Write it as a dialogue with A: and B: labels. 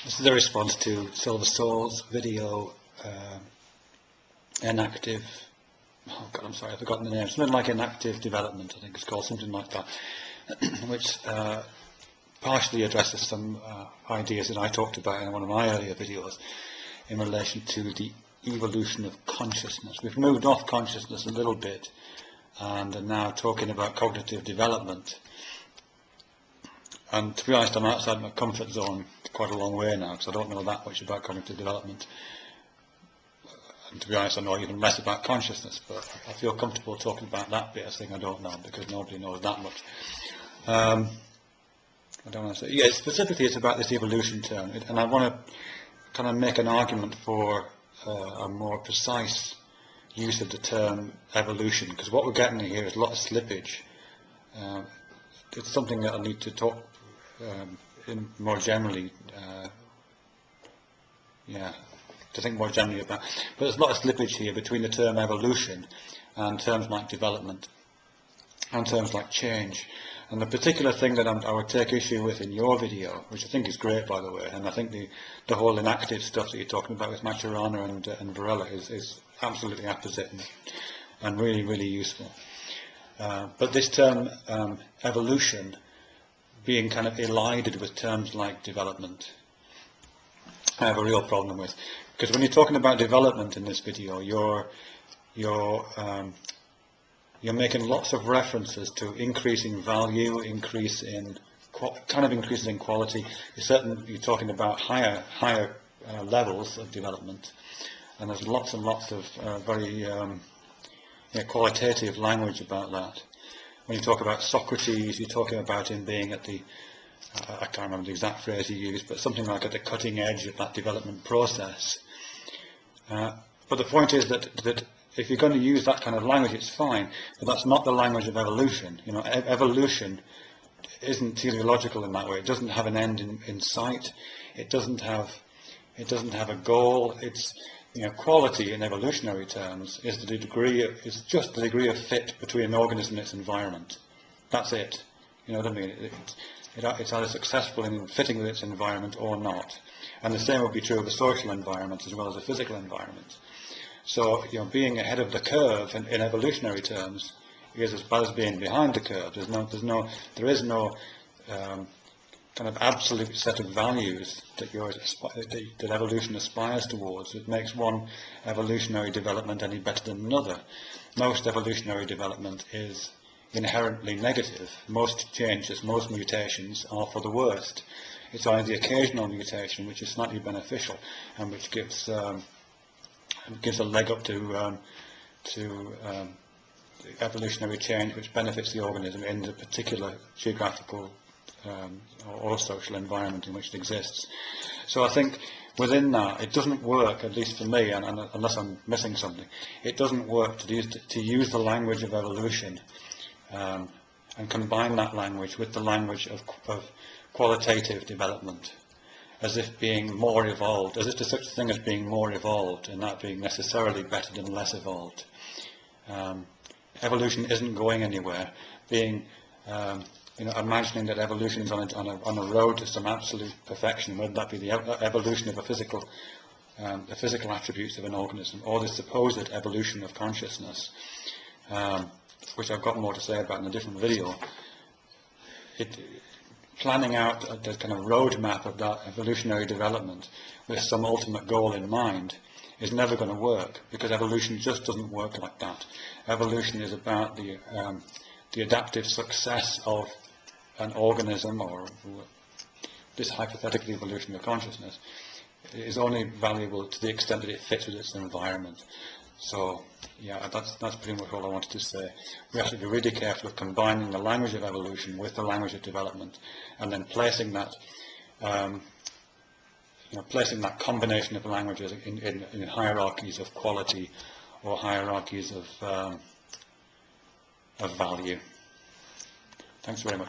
A: This is a response to Silversoul's video, Enactive. Oh God, I'm sorry, I've forgotten the name. Something like Enactive Development, I think it's called, something like that, which partially addresses some ideas that I talked about in one of my earlier videos in relation to the evolution of consciousness. We've moved off consciousness a little bit and are now talking about cognitive development. And to be honest, I'm outside my comfort zone quite a long way now, because I don't know that much about cognitive development. And to be honest, I know even less about consciousness, but I feel comfortable talking about that bit as thing I don't know, because nobody knows that much. I don't want to say, yeah, specifically it's about this evolution term, and I want to kind of make an argument for a more precise use of the term evolution, because what we're getting here is a lot of slippage. It's something that I need to talk in more generally, to think more generally about. But there's a lot of slippage here between the term evolution and terms like development and terms like change. And the particular thing that I would take issue with in your video, which I think is great, by the way, and I think the whole Enactive stuff that you're talking about with Maturana and Varela is absolutely apposite and really, really useful. But this term evolution being kind of elided with terms like development, I have a real problem with, because when you're talking about development in this video, you're making lots of references to increasing value, increases in quality. You're talking about higher levels of development, and there's lots and lots of very qualitative language about that. When you talk about Socrates, you're talking about him being at the, I can't remember the exact phrase he used, but something like at the cutting edge of that development process. But the point is that if you're going to use that kind of language, it's fine, but that's not the language of evolution. You know, evolution isn't teleological in that way. It doesn't have an end in sight. It doesn't have a goal. It's, quality in evolutionary terms is just the degree of fit between an organism and its environment. That's it. You know what I mean? It's either successful in fitting with its environment or not. And the same would be true of a social environment as well as a physical environment. So, being ahead of the curve in evolutionary terms is as bad as being behind the curve. There is no kind of absolute set of values that evolution aspires towards. It makes one evolutionary development any better than another. Most evolutionary development is inherently negative. Most changes, most mutations are for the worst. It's only the occasional mutation which is slightly beneficial and which gives a leg up to evolutionary change which benefits the organism in the particular geographical or social environment in which it exists. So I think within that, it doesn't work, at least for me, and unless I'm missing something, it doesn't work to use the language of evolution and combine that language with the language of qualitative development, as if being more evolved, as if there's such a thing as being more evolved and that being necessarily better than less evolved. Evolution isn't going anywhere. Imagining that evolution is on a road to some absolute perfection, whether that be the evolution of the physical attributes of an organism, or the supposed evolution of consciousness, which I've got more to say about in a different video. Planning out the kind of roadmap of that evolutionary development with some ultimate goal in mind is never going to work, because evolution just doesn't work like that. Evolution is about the adaptive success of an organism, or this hypothetical evolution of consciousness is only valuable to the extent that it fits with its environment. So, yeah, that's pretty much all I wanted to say. We have to be really careful of combining the language of evolution with the language of development, and then placing that combination of languages in hierarchies of quality or hierarchies of value. Thanks very much.